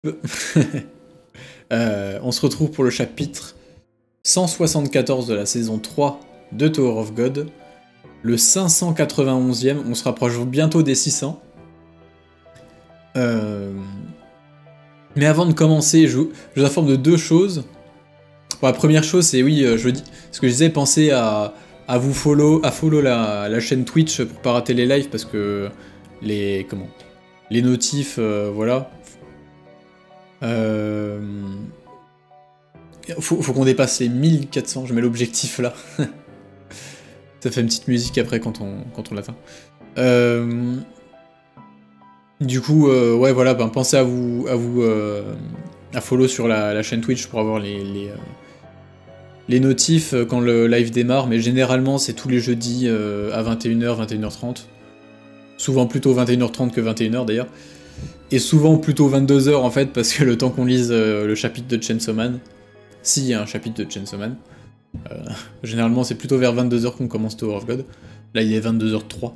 On se retrouve pour le chapitre 174 de la saison 3 de Tower of God. Le 591e, on se rapproche bientôt des 600. Mais avant de commencer, je vous informe de deux choses. Bon, la première chose, c'est oui, ce que je disais, pensez à vous follow la chaîne Twitch pour pas rater les lives parce que les notifs, voilà. Faut qu'on dépasse les 1400, je mets l'objectif là. Ça fait une petite musique après quand on l'atteint. Du coup, ouais, voilà, ben, pensez à follow sur la chaîne Twitch pour avoir les notifs quand le live démarre, mais généralement c'est tous les jeudis à 21h, 21h30. Souvent plutôt 21h30 que 21h d'ailleurs. Et souvent plutôt 22h en fait, parce que le temps qu'on lise le chapitre de Chainsaw Man, s'il y a un chapitre de Chainsaw Man, généralement c'est plutôt vers 22h qu'on commence Tower of God. Là il est 22h03.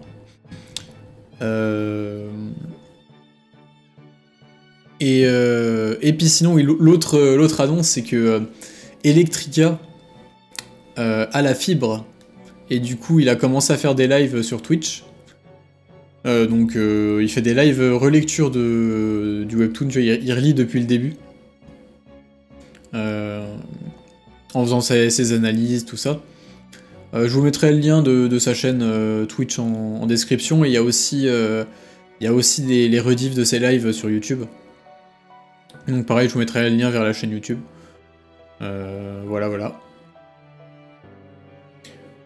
Et puis sinon, oui, l'autre annonce, c'est que Electrica a la fibre, et du coup il a commencé à faire des lives sur Twitch. Donc il fait des lives relecture du webtoon, tu vois, il relit depuis le début. En faisant ses analyses, tout ça. Je vous mettrai le lien de sa chaîne Twitch en description, et il y a aussi les rediffs de ses lives sur YouTube. Donc pareil, je vous mettrai le lien vers la chaîne YouTube. Voilà.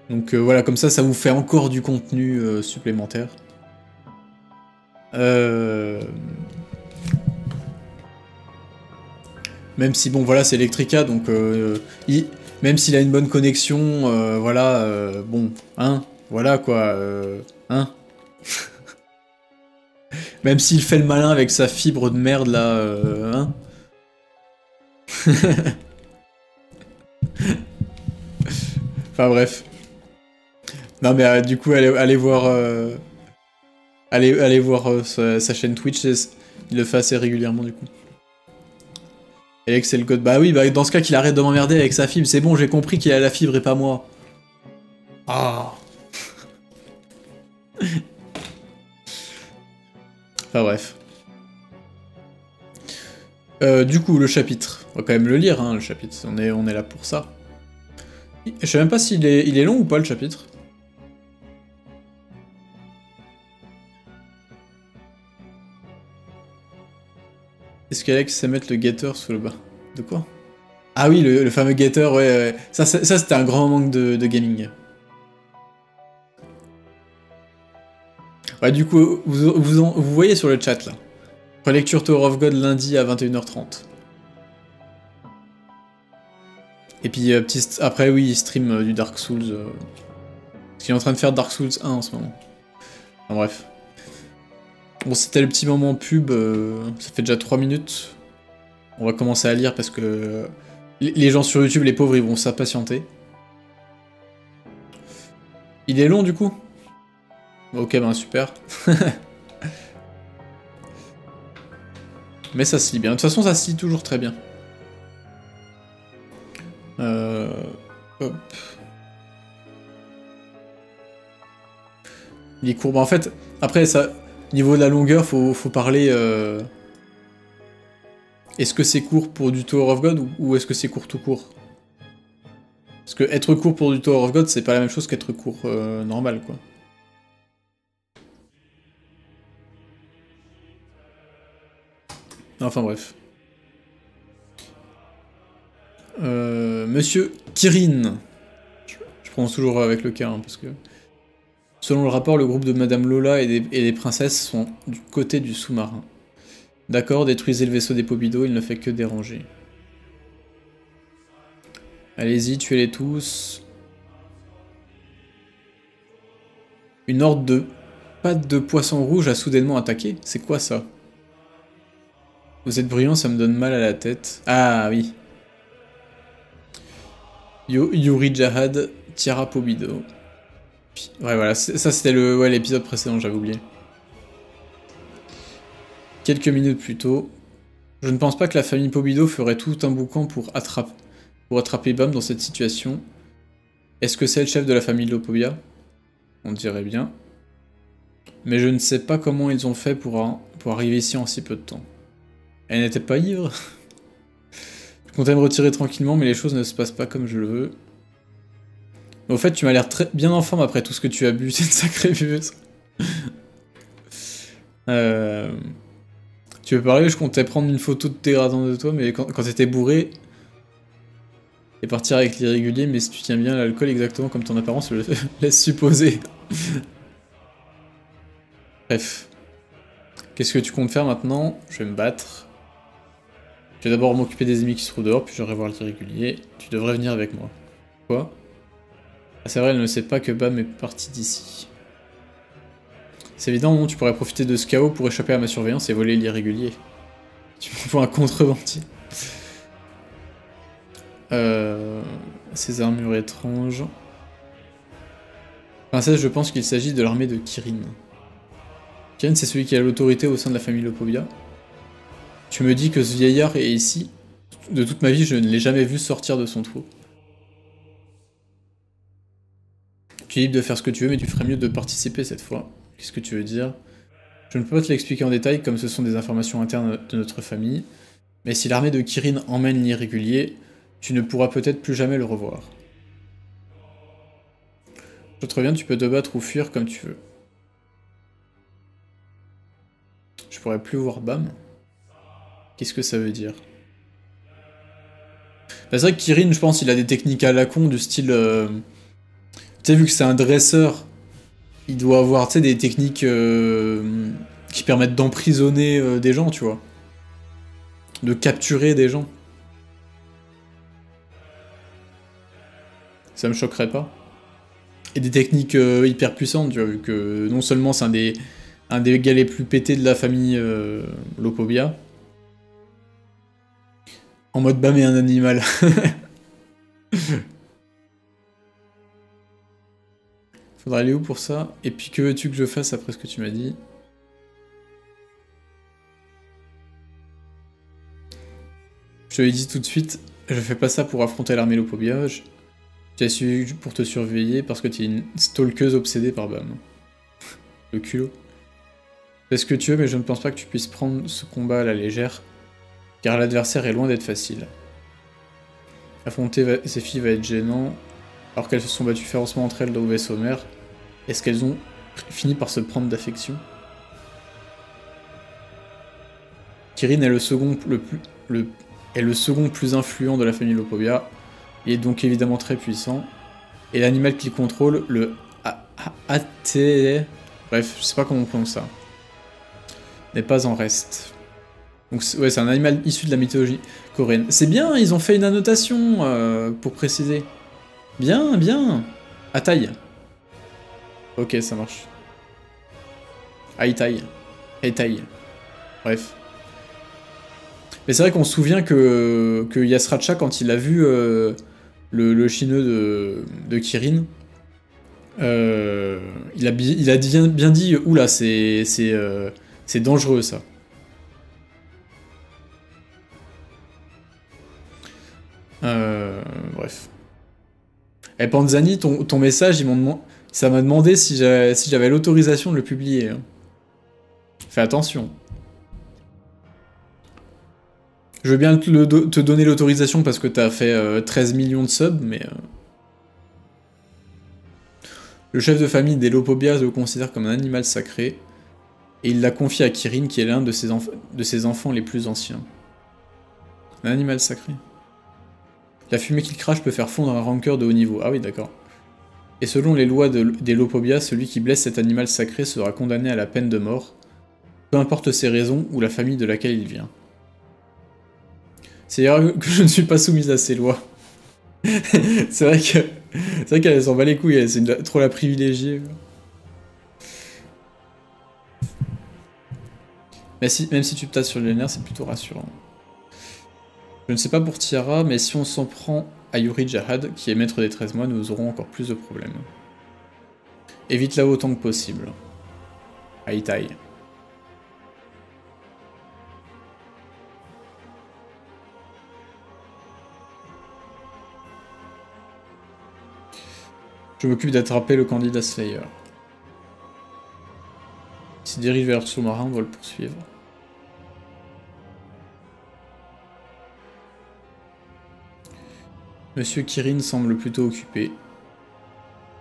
Donc voilà, comme ça vous fait encore du contenu supplémentaire. Même si, bon, voilà, c'est Electrica, donc même s'il a une bonne connexion, voilà, bon, hein, voilà, quoi, hein. Même s'il fait le malin avec sa fibre de merde, là, hein. Enfin, bref. Non, mais du coup, allez voir... Allez voir sa chaîne Twitch, il le fait assez régulièrement, du coup. Alex, c'est le code. Bah oui, bah dans ce cas qu'il arrête de m'emmerder avec sa fibre, c'est bon, j'ai compris qu'il a la fibre et pas moi. Ah. Enfin bref. Du coup, le chapitre. On va quand même le lire, hein, le chapitre. On est là pour ça. Je sais même pas s'il est long ou pas, le chapitre. Est-ce qu'Alex sait mettre le getter sous le bas? De quoi? Ah oui, le fameux getter, ouais. Ça c'était un grand manque de gaming. Ouais, du coup, vous voyez sur le chat, là. Relecture Tower of God lundi à 21h30. Et puis, après, oui, il stream du Dark Souls. Parce qu'il est en train de faire Dark Souls 1 en ce moment. Enfin, bref. Bon, c'était le petit moment pub, ça fait déjà 3 minutes. On va commencer à lire parce que les gens sur YouTube, les pauvres, ils vont s'impatienter. Il est long du coup? Ok, ben super. Mais ça se lit bien. De toute façon, ça se lit toujours très bien. Hop. Il est court. Bah, en fait, après, ça, niveau de la longueur, faut parler... Est-ce que c'est court pour du Tower of God ou est-ce que c'est court tout court? Parce que être court pour du Tower of God, c'est pas la même chose qu'être court normal, quoi. Enfin bref. Monsieur Kirin. Je prononce toujours avec le K, hein, parce que... Selon le rapport, le groupe de Madame Lola et des princesses sont du côté du sous-marin. D'accord, détruisez le vaisseau des Pobido, il ne fait que déranger. Allez-y, tuez-les tous. Une horde de pattes de poisson rouge a soudainement attaqué. C'est quoi ça? Vous êtes bruyant, ça me donne mal à la tête. Ah oui. Yuri Jahad, Tiara Pobido. Ouais, voilà, ça c'était l'épisode précédent, j'avais oublié. Quelques minutes plus tôt. Je ne pense pas que la famille Pobido ferait tout un boucan pour attraper Bam dans cette situation. Est-ce que c'est le chef de la famille Lopobia? On dirait bien. Mais je ne sais pas comment ils ont fait pour arriver ici en si peu de temps. Elle n'était pas ivre? Je comptais me retirer tranquillement, mais les choses ne se passent pas comme je le veux. Mais au fait, tu m'as l'air bien en forme après tout ce que tu as bu, c'est une sacrée buveuse. Tu veux parler? Je comptais prendre une photo de dégradant de toi, mais quand t'étais bourré, et partir avec l'irrégulier, mais si tu tiens bien l'alcool exactement comme ton apparence le laisse supposer. Bref. Qu'est-ce que tu comptes faire maintenant? Je vais me battre. Je vais d'abord m'occuper des ennemis qui se trouvent dehors, puis je vais voir l'irrégulier. Tu devrais venir avec moi. Quoi? Ah c'est vrai, elle ne sait pas que Bam est parti d'ici. C'est évident, non? Tu pourrais profiter de ce chaos pour échapper à ma surveillance et voler l'irrégulier. Tu m'envoies un contrebandier. Ces armures étranges. Princesse, je pense qu'il s'agit de l'armée de Kirin. Kirin, c'est celui qui a l'autorité au sein de la famille Lopobia. Tu me dis que ce vieillard est ici. De toute ma vie, je ne l'ai jamais vu sortir de son trou. Tu es libre de faire ce que tu veux, mais tu ferais mieux de participer cette fois. Qu'est-ce que tu veux dire? Je ne peux pas te l'expliquer en détail, comme ce sont des informations internes de notre famille. Mais si l'armée de Kirin emmène l'irrégulier, tu ne pourras peut-être plus jamais le revoir. Je te reviens, tu peux te battre ou fuir comme tu veux. Je pourrais plus voir Bam. Qu'est-ce que ça veut dire? Bah, c'est vrai que Kirin, je pense, il a des techniques à la con, du style... Tu sais, vu que c'est un dresseur, il doit avoir, tu sais, des techniques qui permettent d'emprisonner des gens, tu vois. De capturer des gens. Ça me choquerait pas. Et des techniques hyper puissantes, tu vois, vu que non seulement c'est un des gars les plus pétés de la famille Lopobia. En mode Bam est un animal. Faudra aller où pour ça? Et puis que veux-tu que je fasse après ce que tu m'as dit? Je te l'ai dit tout de suite, je fais pas ça pour affronter l'armée Lopobia. Je t'ai suivi pour te surveiller parce que tu es une stalkeuse obsédée par Bam. Le culot. Fais ce que tu veux, mais je ne pense pas que tu puisses prendre ce combat à la légère, car l'adversaire est loin d'être facile. Affronter ces filles va être gênant, alors qu'elles se sont battues férocement entre elles dans le vaisseau mère. Est-ce qu'elles ont fini par se prendre d'affection? Kirin est le second plus influent de la famille Lopobia. Il est donc évidemment très puissant. Et l'animal qu'il contrôle, le AT... Bref, je sais pas comment on prononce ça. N'est pas en reste. Donc ouais, c'est un animal issu de la mythologie coréenne. C'est bien, ils ont fait une annotation pour préciser. Bien, bien. À taille. Ok, ça marche. Aïtaï. Aïtaï. Bref. Mais c'est vrai qu'on se souvient que Yasracha, quand il a vu le chineux de Kirin, il a bien dit, oula, c'est dangereux ça. Bref. Et Panzani, ton message, ça m'a demandé si j'avais l'autorisation de le publier. Fais attention. Je veux bien te donner l'autorisation parce que t'as fait 13 millions de subs, mais... Le chef de famille des Lopobia le considère comme un animal sacré, et il l'a confié à Kirin, qui est l'un de ses enfants les plus anciens. Un animal sacré. La fumée qu'il crache peut faire fondre un rancœur de haut niveau. Ah oui, d'accord. Et selon les lois des Lopobia, celui qui blesse cet animal sacré sera condamné à la peine de mort, peu importe ses raisons ou la famille de laquelle il vient. C'est rare que je ne suis pas soumise à ces lois. C'est vrai qu'elle s'en bat les couilles, c'est trop la privilégiée. Mais même si tu te tasses sur les nerfs, c'est plutôt rassurant. Je ne sais pas pour Tiara, mais si on s'en prend à Yuri Jahad, qui est maître des 13 mois, nous aurons encore plus de problèmes. Évite-la autant que possible. Aïtaï. Je m'occupe d'attraper le candidat Slayer. Il se dirige vers le sous-marin, on va le poursuivre. Monsieur Kirin semble plutôt occupé.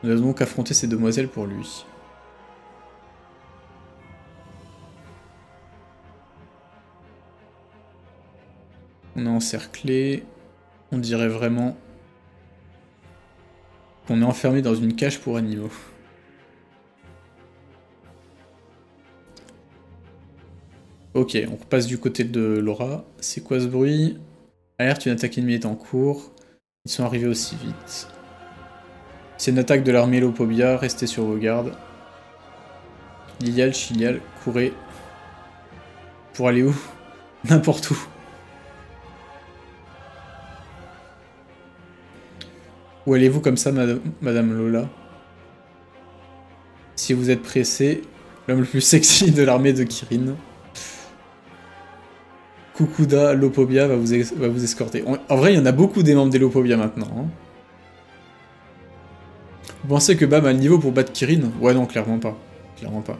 Nous allons donc affronter ces demoiselles pour lui. On est encerclé. On dirait vraiment qu'on est enfermé dans une cage pour animaux. Ok, on repasse du côté de Laura. C'est quoi ce bruit? Alerte, une attaque ennemie est en cours. Ils sont arrivés aussi vite. C'est une attaque de l'armée Lopobia, restez sur vos gardes. Lilial, Chilial, courez. Pour aller où? N'importe où. Où allez-vous comme ça, Madame Lola? Si vous êtes pressé, l'homme le plus sexy de l'armée de Kirin. Kukuda Lopobia va vous escorter. En vrai, il y en a beaucoup des membres des Lopobia maintenant. Hein. Vous pensez que Bam a le niveau pour battre Kirin? Ouais, non, clairement pas. Clairement pas.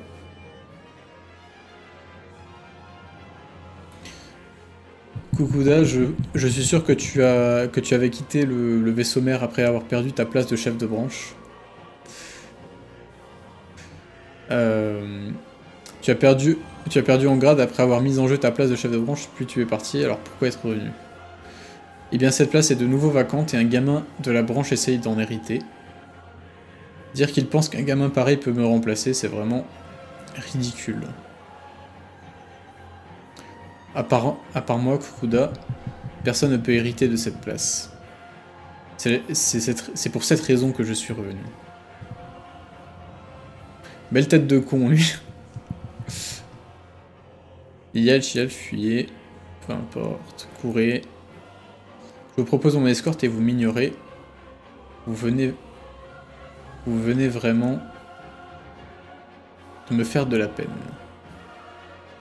Kukuda, je suis sûr que tu avais quitté le vaisseau mère après avoir perdu ta place de chef de branche. Tu as perdu en grade après avoir mis en jeu ta place de chef de branche, puis tu es parti, alors pourquoi être revenu? Eh bien cette place est de nouveau vacante et un gamin de la branche essaye d'en hériter. Dire qu'il pense qu'un gamin pareil peut me remplacer, c'est vraiment ridicule. À part moi, Kukuda, personne ne peut hériter de cette place. C'est pour cette raison que je suis revenu. Belle tête de con, lui. Lial, Chial, fuyez. Peu importe. Courez. Je vous propose mon escorte et vous m'ignorez. Vous venez vraiment de me faire de la peine.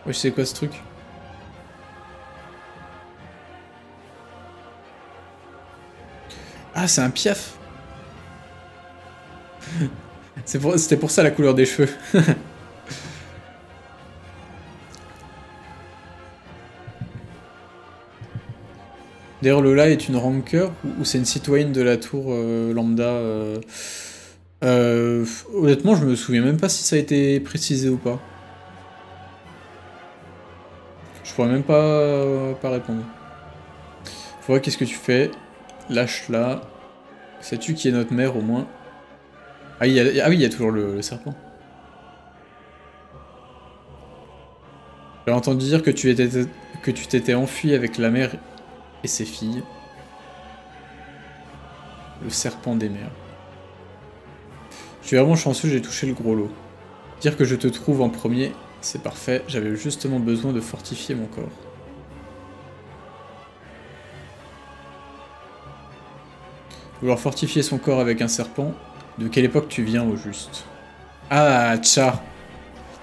Ouais, je sais quoi ce truc? Ah, c'est un piaf. C'était pour ça la couleur des cheveux. D'ailleurs, Lola est une rancœur ou c'est une citoyenne de la tour lambda honnêtement, je me souviens même pas si ça a été précisé ou pas. Je pourrais même pas répondre. Faudrait, qu'est-ce que tu fais? Lâche-la. Sais-tu qui est notre mère au moins? Ah oui, il y a toujours le serpent. J'ai entendu dire que tu t'étais enfui avec la mère et ses filles. Le serpent des mers. Je suis vraiment chanceux, j'ai touché le gros lot. Dire que je te trouve en premier, c'est parfait, j'avais justement besoin de fortifier mon corps. Vouloir fortifier son corps avec un serpent, de quelle époque tu viens au juste? Ah, Tcha.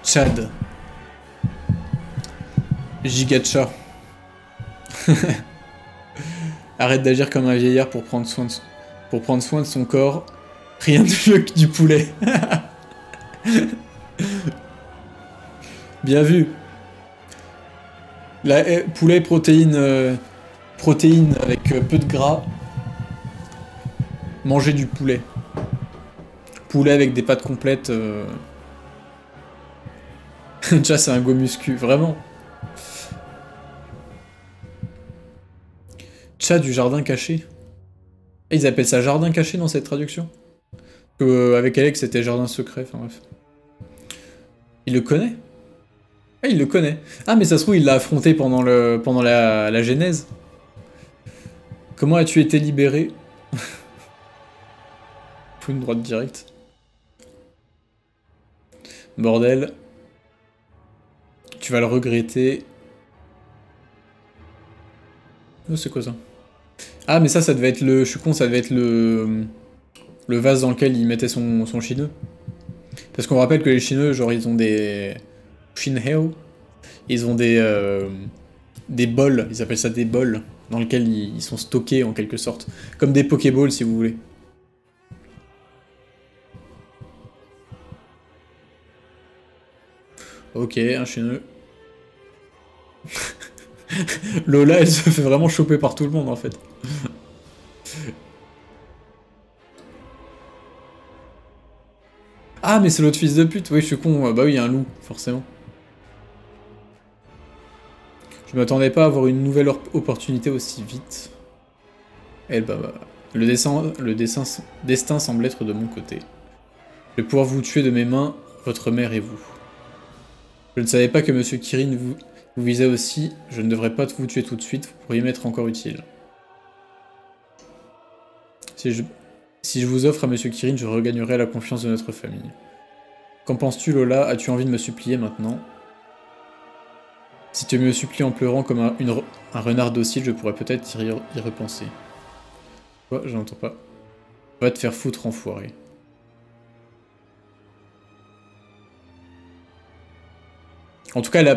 Tchad. Gigacha. Arrête d'agir comme un vieillard pour prendre soin de son corps. Rien de mieux que du poulet. Bien vu. Poulet, protéines avec peu de gras. Manger du poulet. Poulet avec des pâtes complètes. Déjà, c'est un go muscu, vraiment. Chat du jardin caché. Et ils appellent ça jardin caché dans cette traduction. Avec Alex, c'était jardin secret, enfin bref. Il le connaît? Ah, il le connaît. Ah, mais ça se trouve, il l'a affronté pendant la genèse. Comment as-tu été libéré? Une droite directe. Bordel. Tu vas le regretter. Oh, c'est quoi ça? Ah, mais ça devait être le... Je suis con, ça devait être le vase dans lequel il mettait son shineux. Parce qu'on rappelle que les shineux, genre, ils ont des... Shinheo. Ils ont des bols, ils appellent ça des bols, dans lesquels ils sont stockés en quelque sorte. Comme des Pokéballs, si vous voulez. Ok, un cheneux. Lola, elle se fait vraiment choper par tout le monde en fait. Ah, mais c'est l'autre fils de pute. Oui, je suis con. Bah oui, il y a un loup, forcément. Je m'attendais pas à avoir une nouvelle opportunité aussi vite. Elle, bah. Destin semble être de mon côté. Je vais pouvoir vous tuer de mes mains, votre mère et vous. Je ne savais pas que Monsieur Kirin vous visait aussi. Je ne devrais pas vous tuer tout de suite, vous pourriez m'être encore utile. Si je vous offre à Monsieur Kirin, je regagnerai la confiance de notre famille. Qu'en penses-tu, Lola? As-tu envie de me supplier maintenant? Si tu me supplies en pleurant comme un renard docile, je pourrais peut-être y repenser. Quoi? Je n'entends pas. Va te faire foutre, enfoiré. En tout cas, elle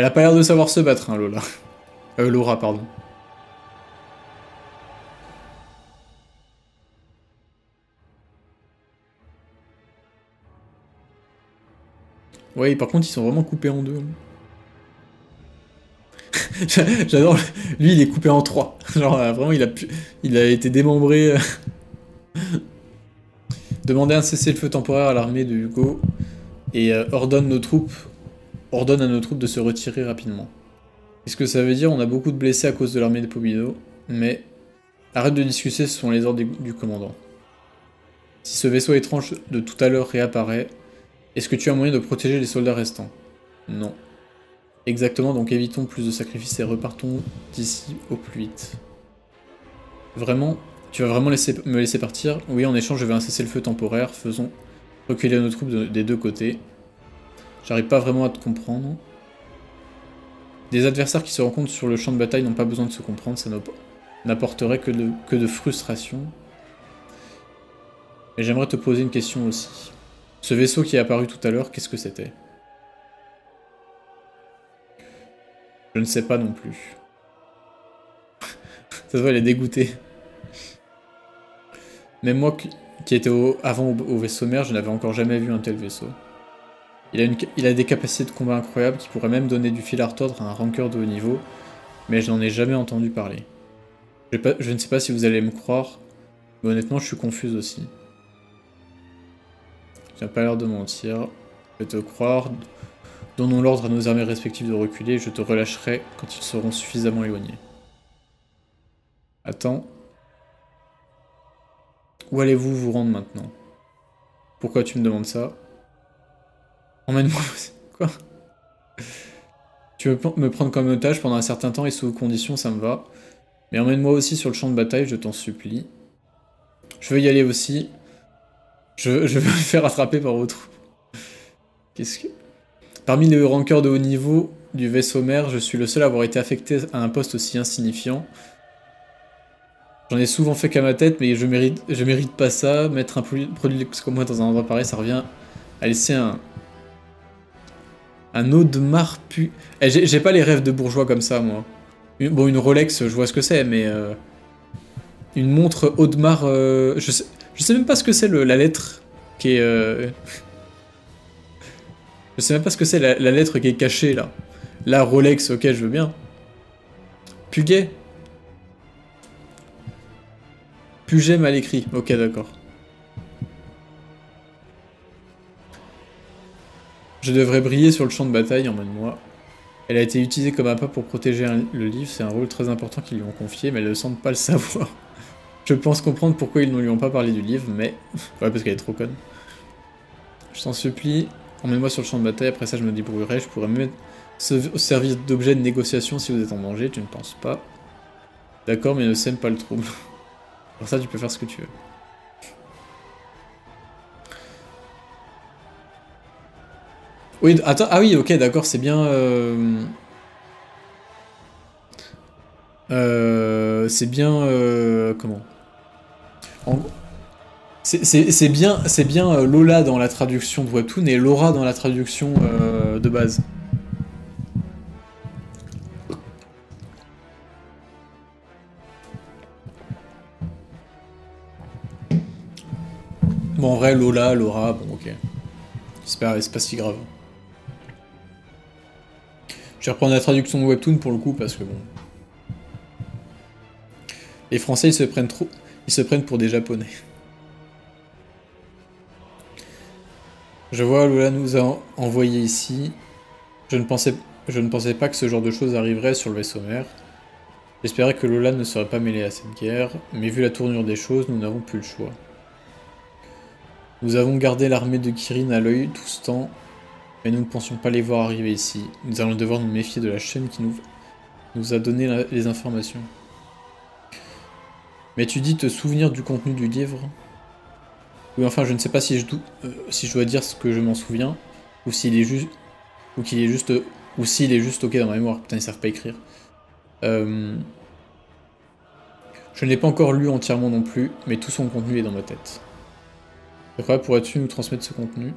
a pas l'air de savoir se battre, hein, Lola. Laura, pardon. Ouais, par contre, ils sont vraiment coupés en deux. J'adore. Lui, il est coupé en trois. Genre, vraiment, il a été démembré. Demandez un cessez-le-feu temporaire à l'armée de Hugo et ordonne à nos troupes de se retirer rapidement. Qu'est-ce que ça veut dire? On a beaucoup de blessés à cause de l'armée de Pobido, mais arrête de discuter, ce sont les ordres du commandant. Si ce vaisseau étrange de tout à l'heure réapparaît, est-ce que tu as moyen de protéger les soldats restants? Non. Exactement, donc évitons plus de sacrifices et repartons d'ici au plus vite. Vraiment? Tu vas vraiment me laisser partir? Oui, en échange, je vais un cessez-le-feu temporaire. Faisons reculer nos troupes des deux côtés. J'arrive pas vraiment à te comprendre. Des adversaires qui se rencontrent sur le champ de bataille n'ont pas besoin de se comprendre, ça n'apporterait que de frustration. Mais j'aimerais te poser une question aussi. Ce vaisseau qui est apparu tout à l'heure, qu'est-ce que c'était? Je ne sais pas non plus. Ça se voit, elle est dégoûtée. Même moi qui étais avant au vaisseau mère, je n'avais encore jamais vu un tel vaisseau. Il a des capacités de combat incroyables qui pourraient même donner du fil à retordre à un rankeur de haut niveau, mais je n'en ai jamais entendu parler. Je ne sais pas si vous allez me croire, mais honnêtement je suis confuse aussi. Tu n'as pas l'air de mentir. Je vais te croire. Donnons l'ordre à nos armées respectives de reculer et je te relâcherai quand ils seront suffisamment éloignés. Attends. Où allez-vous vous rendre maintenant? Pourquoi tu me demandes ça? Emmène-moi... Quoi? Tu veux me prendre comme otage pendant un certain temps et sous conditions, ça me va. Mais emmène-moi aussi sur le champ de bataille, je t'en supplie. Je veux y aller aussi. Je veux me faire attraper par autre. Qu'est-ce que... Parmi les rankeurs de haut niveau du vaisseau mère, je suis le seul à avoir été affecté à un poste aussi insignifiant. J'en ai souvent fait qu'à ma tête, mais je mérite pas ça. Mettre un produit comme moi dans un endroit pareil, ça revient à laisser un Audemars J'ai pas les rêves de bourgeois comme ça, moi. Bon, une Rolex, je vois ce que c'est, mais... une montre Audemars... je sais même pas ce que c'est la lettre qui est... Je sais même pas ce que c'est la lettre qui est cachée, là. La Rolex, ok, je veux bien. Puget. Puget mal écrit, ok, d'accord. Je devrais briller sur le champ de bataille, emmène-moi. Elle a été utilisée comme appât pour protéger le livre, c'est un rôle très important qu'ils lui ont confié, mais elle ne semble pas le savoir. Je pense comprendre pourquoi ils ne lui ont pas parlé du livre, mais... Ouais, parce qu'elle est trop conne. Je t'en supplie, emmène-moi sur le champ de bataille, après ça je me débrouillerai, je pourrais même servir d'objet de négociation si vous êtes en danger, tu ne penses pas. D'accord, mais ne sème pas le trouble. Pour ça tu peux faire ce que tu veux. Oui, attends, ah oui, ok, d'accord, c'est bien... c'est bien... comment? C'est bien Lola dans la traduction de Webtoon et Laura dans la traduction de base. Bon, en vrai, Lola, Laura, bon, ok. C'est pas si grave. Je vais reprendre la traduction de Webtoon pour le coup, parce que bon... Les Français, ils se prennent pour des Japonais. Je vois, Lola nous a envoyé ici. Je ne pensais pas que ce genre de choses arriverait sur le vaisseau mère. J'espérais que Lola ne serait pas mêlée à cette guerre, mais vu la tournure des choses, nous n'avons plus le choix. Nous avons gardé l'armée de Kirin à l'œil tout ce temps, mais nous ne pensions pas les voir arriver ici. Nous allons devoir nous méfier de la chaîne qui nous a donné les informations. Mais tu dis te souvenir du contenu du livre? Oui, enfin, je ne sais pas si je dois dire ce que je m'en souviens, ou s'il est juste... ou s'il est juste ok dans ma mémoire. Putain, ils savent pas écrire. Je ne l'ai pas encore lu entièrement non plus, mais tout son contenu est dans ma tête. Après, pourrais-tu nous transmettre ce contenu?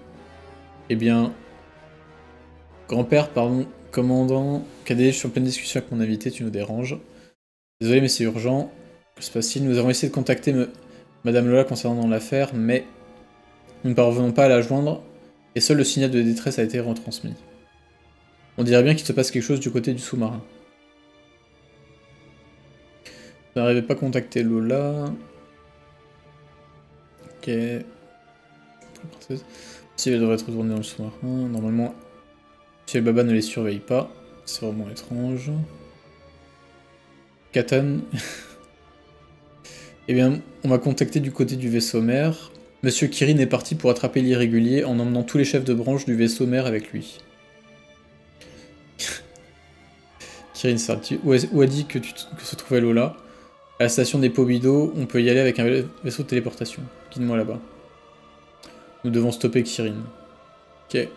Eh bien... Grand-père, pardon, commandant, KD, je suis en pleine discussion avec mon invité, tu nous déranges. Désolé, mais c'est urgent. Que se passe-t-il? Nous avons essayé de contacter Madame Lola concernant l'affaire, mais nous ne parvenons pas à la joindre, et seul le signal de détresse a été retransmis. On dirait bien qu'il se passe quelque chose du côté du sous-marin. Vous n'arrivez pas à contacter Lola. Ok. Si elle devrait être retournée dans le sous-marin, normalement, si le Baba ne les surveille pas, c'est vraiment étrange. Katan. Eh bien, on m'a contacté du côté du vaisseau mère. Monsieur Kirin est parti pour attraper l'irrégulier en emmenant tous les chefs de branche du vaisseau mère avec lui. Kirin, où a dit que se trouvait Lola? À la station des Pobido, on peut y aller avec un vaisseau de téléportation. Guide-moi là-bas. Nous devons stopper Kirin. Ok.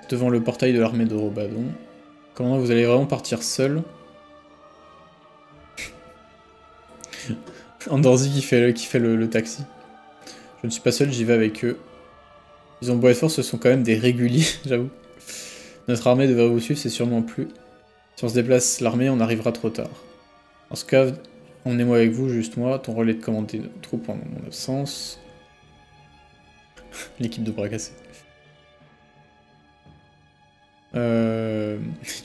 Devant le portail de l'armée de Robadon. Comment vous allez vraiment partir seul? Andorzi qui fait le taxi. Je ne suis pas seul, j'y vais avec eux. Ils ont beau être forts, ce sont quand même des réguliers, j'avoue. Notre armée devrait vous suivre, c'est sûrement plus. Si on se déplace l'armée, on arrivera trop tard. En ce cas, emmenez-moi avec vous, juste moi. Ton rôle est de commander nos troupes pendant mon absence. L'équipe de bras cassés. Tu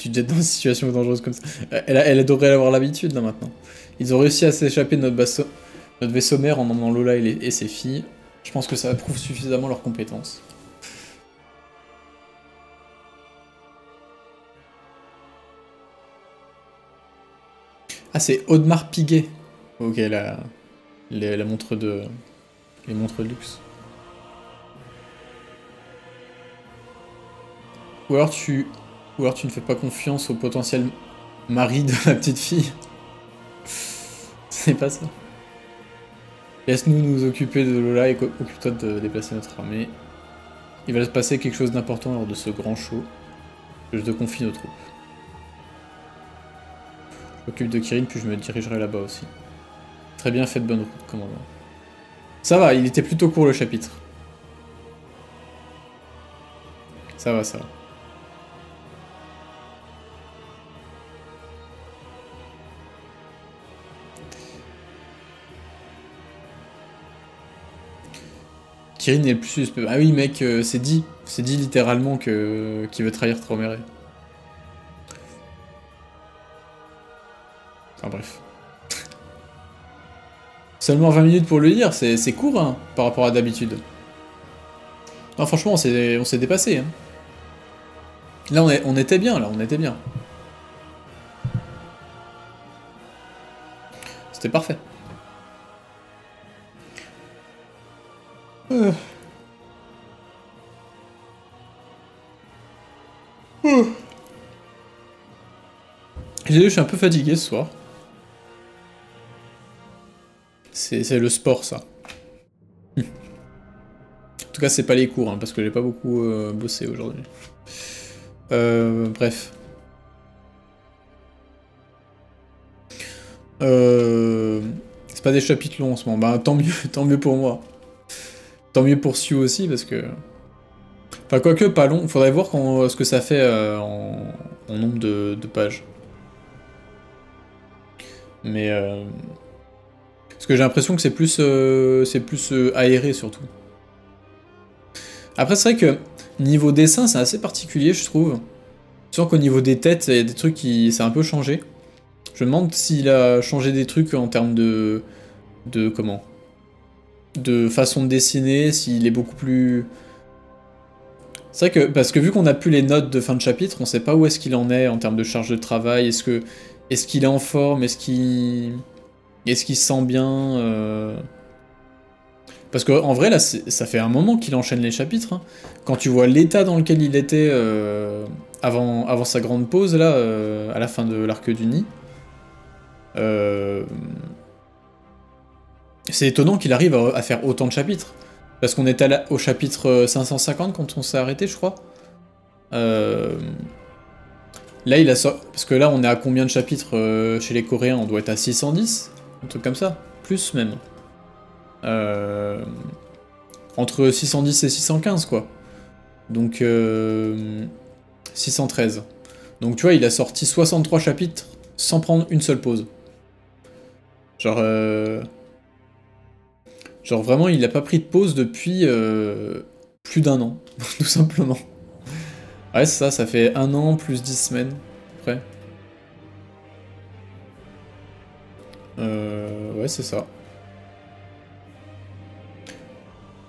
te jettes dans une situation dangereuse comme ça. Elle devrait avoir l'habitude là maintenant. Ils ont réussi à s'échapper de notre vaisseau mère en emmenant Lola et ses filles. Je pense que ça prouve suffisamment leurs compétences. Ah, c'est Audemars Piguet. Ok, la montre de... Les montres de luxe. Ou alors tu ne fais pas confiance au potentiel mari de la petite fille. C'est pas ça. Laisse-nous nous occuper de Lola et occupe-toi de déplacer notre armée. Il va se passer quelque chose d'important lors de ce grand show. Je te confie nos troupes. Je m'occupe de Kirin, puis je me dirigerai là-bas aussi. Très bien, faites bonne route, commandant. Ça va, il était plutôt court le chapitre. Ça va, ça va. Kirin est le plus suspect. Ah oui, mec, c'est dit. C'est dit littéralement qu'il veut trahir Tromere. Enfin bref. Seulement 20 minutes pour le lire, c'est court, hein, par rapport à d'habitude. Non, franchement, on s'est dépassé. Hein. Là, on était bien, là, on était bien. C'était parfait. Je suis un peu fatigué ce soir. C'est le sport, ça. En tout cas, c'est pas les cours, hein, parce que j'ai pas beaucoup bossé aujourd'hui. Bref. C'est pas des chapitres longs en ce moment. Bah, tant mieux pour moi. Tant mieux pour Sue aussi, parce que... Enfin, quoique, pas long. Faudrait voir ce que ça fait en nombre de pages. Mais... Parce que j'ai l'impression que c'est plus aéré, surtout. Après, c'est vrai que Niveau dessin, c'est assez particulier, je trouve. Je sens qu'au niveau des têtes, il y a des trucs qui... ça a un peu changé. Je me demande s'il a changé des trucs en termes de... comment? De façon de dessiner, s'il est beaucoup plus... C'est vrai que, parce que vu qu'on a plus les notes de fin de chapitre, on sait pas où est-ce qu'il en est en termes de charge de travail, est-ce qu'il est en forme, est-ce qu'il se sent bien Parce qu'en vrai, là, ça fait un moment qu'il enchaîne les chapitres, hein. Quand tu vois l'état dans lequel il était avant sa grande pause, là, à la fin de l'arc du Nid, c'est étonnant qu'il arrive à faire autant de chapitres. Parce qu'on est au chapitre 550 quand on s'est arrêté, je crois. Là, il a sorti... Parce que là, on est à combien de chapitres chez les Coréens? On doit être à 610? Un truc comme ça? Plus, même. Entre 610 et 615, quoi. Donc, 613. Donc, tu vois, il a sorti 63 chapitres sans prendre une seule pause. Genre... Genre vraiment, il a pas pris de pause depuis plus d'un an, tout simplement. Ouais, c'est ça, ça fait 1 an plus 10 semaines, après. Ouais, c'est ça.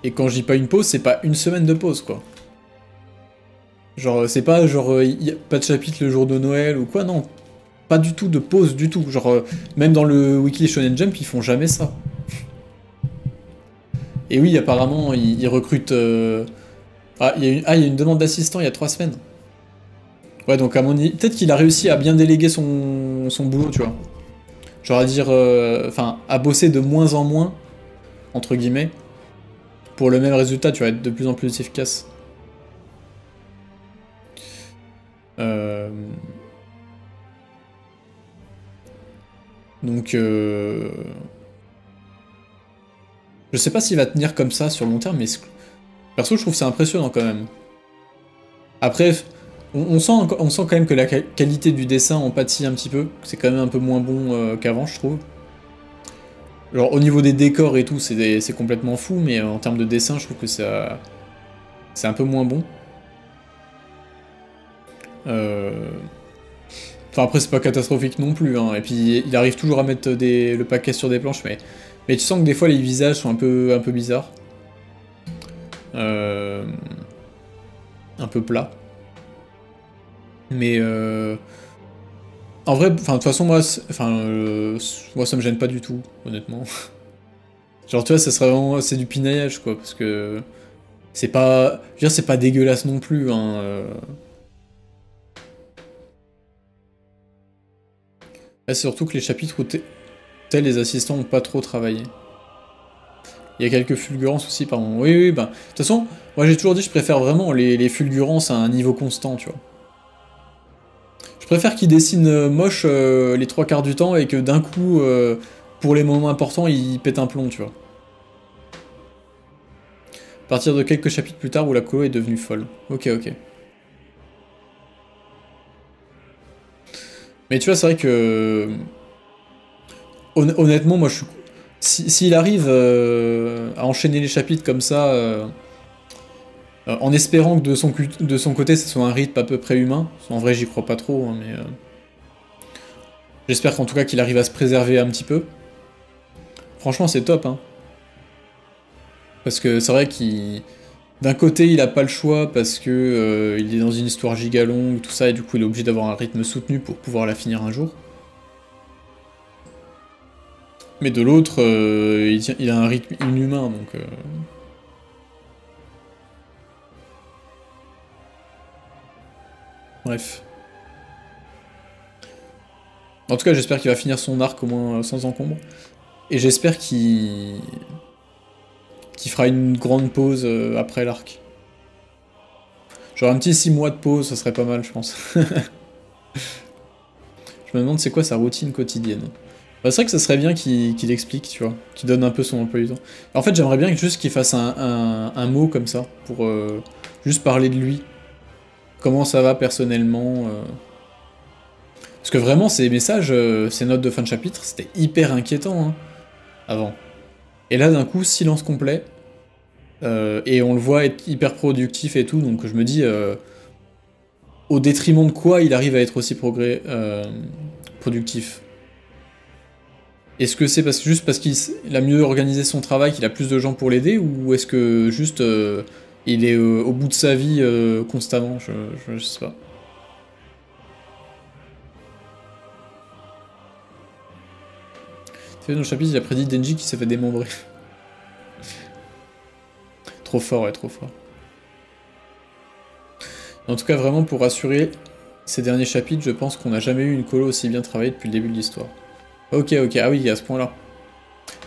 Et quand je dis pas une pause, c'est pas une semaine de pause, quoi. Genre, c'est pas genre, y a pas de chapitre le jour de Noël ou quoi, non. Pas du tout de pause, du tout. Genre, même dans le Weekly Shonen Jump, ils font jamais ça. Et oui, apparemment, ils recrutent... Ah, il y a une demande d'assistant il y a 3 semaines. Ouais, donc à mon avis, peut-être qu'il a réussi à bien déléguer son boulot, tu vois. Genre à dire... Enfin, à bosser de moins en moins, entre guillemets, pour le même résultat, tu vas être de plus en plus efficace. Donc... Je sais pas s'il va tenir comme ça sur le long terme, mais perso, je trouve ça impressionnant quand même. Après, on sent quand même que la qualité du dessin en pâtit un petit peu. C'est quand même un peu moins bon qu'avant, je trouve. Genre, au niveau des décors et tout, c'est complètement fou, mais en termes de dessin, je trouve que c'est un peu moins bon. Enfin, après, c'est pas catastrophique non plus, hein. Et puis, il arrive toujours à mettre le paquet sur des planches, mais tu sens que des fois, les visages sont un peu bizarres. Un peu plats. Mais en vrai, enfin de toute façon moi, moi ça me gêne pas du tout, honnêtement. Genre tu vois, ça serait vraiment, c'est du pinaillage quoi, parce que c'est pas, je veux dire c'est pas dégueulasse non plus, hein. Là, c'est surtout que les chapitres où les assistants ont pas trop travaillé. Il y a quelques fulgurances aussi, pardon. Oui, bah de toute façon, moi j'ai toujours dit je préfère vraiment les fulgurances à un niveau constant, tu vois. Je préfère qu'il dessine moche les 3 quarts du temps et que d'un coup, pour les moments importants, il pète un plomb, tu vois. À partir de quelques chapitres plus tard où la colo est devenue folle. Ok, ok. Mais tu vois, c'est vrai que... Honnêtement, moi je suis... S'il arrive à enchaîner les chapitres comme ça, en espérant que de son côté, ce soit un rythme à peu près humain, en vrai j'y crois pas trop, hein, mais... J'espère qu'en tout cas qu'il arrive à se préserver un petit peu. Franchement, c'est top, hein. Parce que c'est vrai qu'il... D'un côté, il a pas le choix parce que il est dans une histoire giga longue, tout ça, et du coup, il est obligé d'avoir un rythme soutenu pour pouvoir la finir un jour. Mais de l'autre, il a un rythme inhumain, donc... Bref. En tout cas, j'espère qu'il va finir son arc au moins sans encombre. Et j'espère qu'il fera une grande pause après l'arc. Genre un petit 6 mois de pause, ça serait pas mal, je pense. Je me demande c'est quoi sa routine quotidienne. Bah, c'est vrai que ça serait bien qu'il explique, tu vois, qu'il donne un peu son emploi du temps. En fait, j'aimerais bien juste qu'il fasse un mot comme ça, pour juste parler de lui. Comment ça va personnellement. Parce que vraiment, ces messages, ces notes de fin de chapitre, c'était hyper inquiétant, hein, avant. Et là, d'un coup, silence complet. Et on le voit être hyper productif et tout, donc je me dis, au détriment de quoi il arrive à être aussi productif? Est-ce que c'est juste parce qu'il a mieux organisé son travail, qu'il a plus de gens pour l'aider, ou est-ce que juste il est au bout de sa vie constamment? Je sais pas. Dans le chapitre, il a prédit Denji qui s'est fait démembrer. Trop fort, ouais, trop fort. En tout cas, vraiment, pour rassurer ces derniers chapitres, je pense qu'on n'a jamais eu une colo aussi bien travaillée depuis le début de l'histoire. Ok, ok, ah oui, à ce point-là.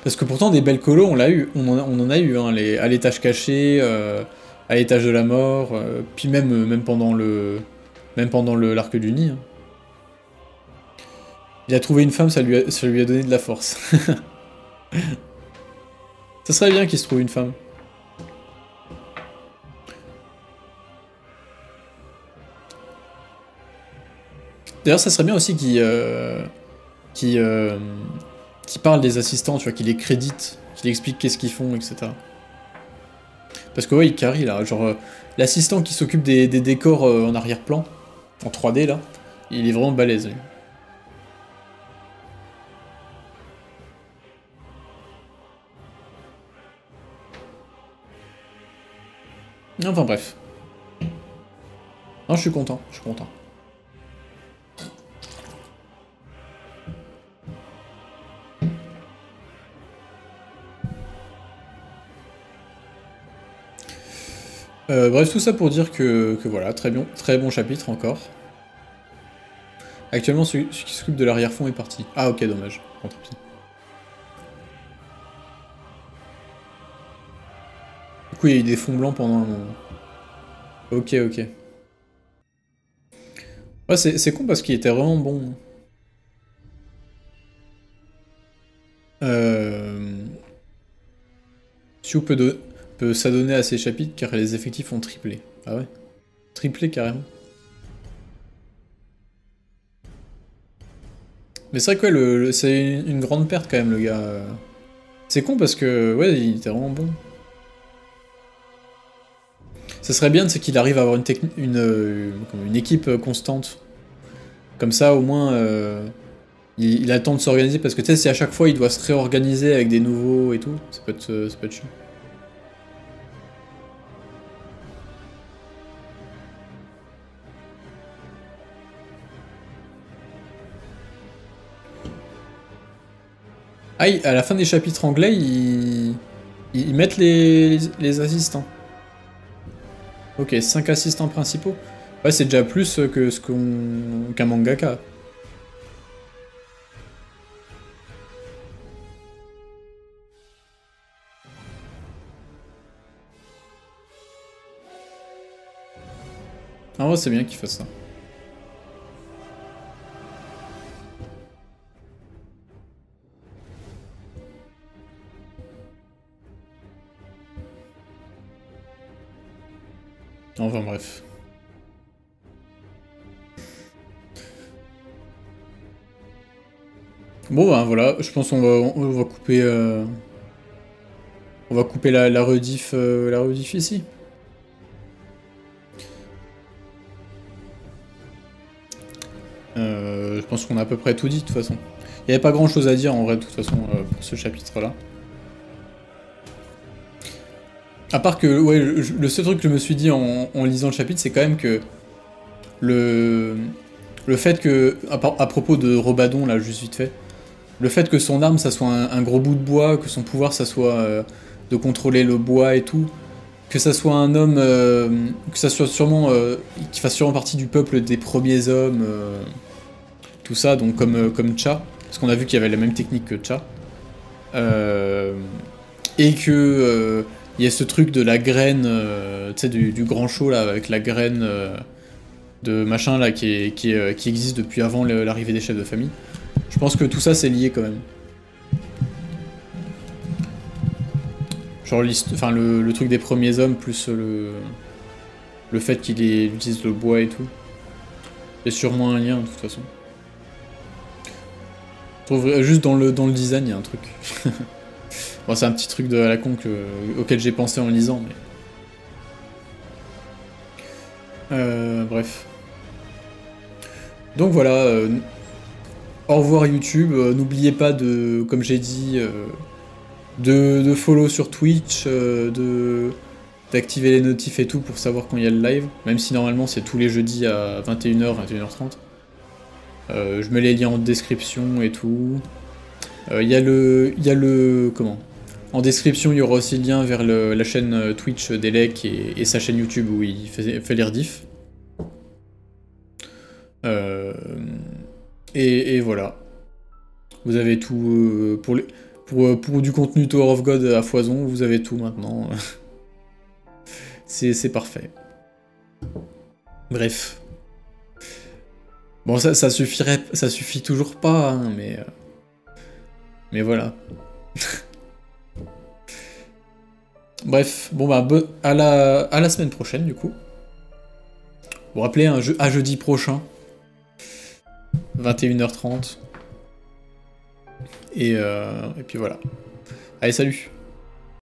Parce que pourtant, des belles colos, on en a eu, hein, à l'étage caché, à l'étage de la mort, puis même pendant l'arc du nid. Hein. Il a trouvé une femme, ça lui a donné de la force. Ça serait bien qu'il se trouve une femme. D'ailleurs, ça serait bien aussi qu'il parle des assistants, tu vois, qu'il les crédite, qu'il explique qu'est-ce qu'ils font, etc. Parce que ouais, il carry là, genre l'assistant qui s'occupe des décors en arrière-plan, en 3D là, il est vraiment balèze. Lui. Enfin bref. Non, je suis content, je suis content. Bref, tout ça pour dire que voilà, très bon chapitre encore. Actuellement, celui qui s'occupe de l'arrière-fond est parti. Ah ok, dommage. Bon, tant pis. Du coup, il y a eu des fonds blancs pendant un moment. Ok, ok. Ouais, c'est con parce qu'il était vraiment bon. Siou peut s'adonner à ces chapitres car les effectifs ont triplé. Ah ouais? Triplé carrément. Mais c'est vrai que ouais, c'est une grande perte quand même le gars. C'est con parce que ouais, il était vraiment bon. Ça serait bien, c'est qu'il arrive à avoir une équipe constante. Comme ça, au moins, il a le temps de s'organiser, parce que tu sais, si à chaque fois il doit se réorganiser avec des nouveaux et tout, ça peut être chiant. Ah, à la fin des chapitres anglais, ils mettent les assistants. Ok, 5 assistants principaux. Ouais, c'est déjà plus que qu'un mangaka. En vrai, c'est bien qu'il fasse ça. Enfin bref. Bon ben voilà, je pense qu'on va couper on va couper la rediff ici. Je pense qu'on a à peu près tout dit de toute façon. Il n'y avait pas grand chose à dire en vrai de toute façon pour ce chapitre là. À part que, ouais, le seul truc que je me suis dit en lisant le chapitre, c'est quand même que le fait que, à propos de Robadon, là, juste vite fait, le fait que son arme, ça soit un gros bout de bois, que son pouvoir, ça soit de contrôler le bois et tout, que ça soit un homme, que ça soit sûrement, qu'il fasse sûrement partie du peuple des premiers hommes, tout ça, donc comme Cha, parce qu'on a vu qu'il y avait la même technique que Cha, et que il y a ce truc de la graine, tu sais, du grand show là, avec la graine de machin là qui existe depuis avant l'arrivée des chefs de famille. Je pense que tout ça c'est lié quand même. Genre le truc des premiers hommes plus le fait qu'il utilise le bois et tout. Il y a sûrement un lien de toute façon. Je trouve juste dans le design il y a un truc. Bon, c'est un petit truc à la con auquel j'ai pensé en lisant, mais... bref. Donc voilà, au revoir YouTube, n'oubliez pas de, comme j'ai dit, de follow sur Twitch, d'activer les notifs et tout pour savoir quand il y a le live, même si normalement c'est tous les jeudis à 21h, 21h30. Je mets les liens en description et tout. Il y a le... Comment ? En description, il y aura aussi le lien vers la chaîne Twitch d'Elec et sa chaîne YouTube où il fait les rediffs. Et voilà. Vous avez tout pour du contenu Tower of God à foison, vous avez tout maintenant. C'est parfait. Bref. Bon, ça suffit toujours pas, hein, mais voilà. Bref, bon bah à la semaine prochaine du coup. Vous rappelez à jeudi prochain. 21h30. Et puis voilà. Allez, salut!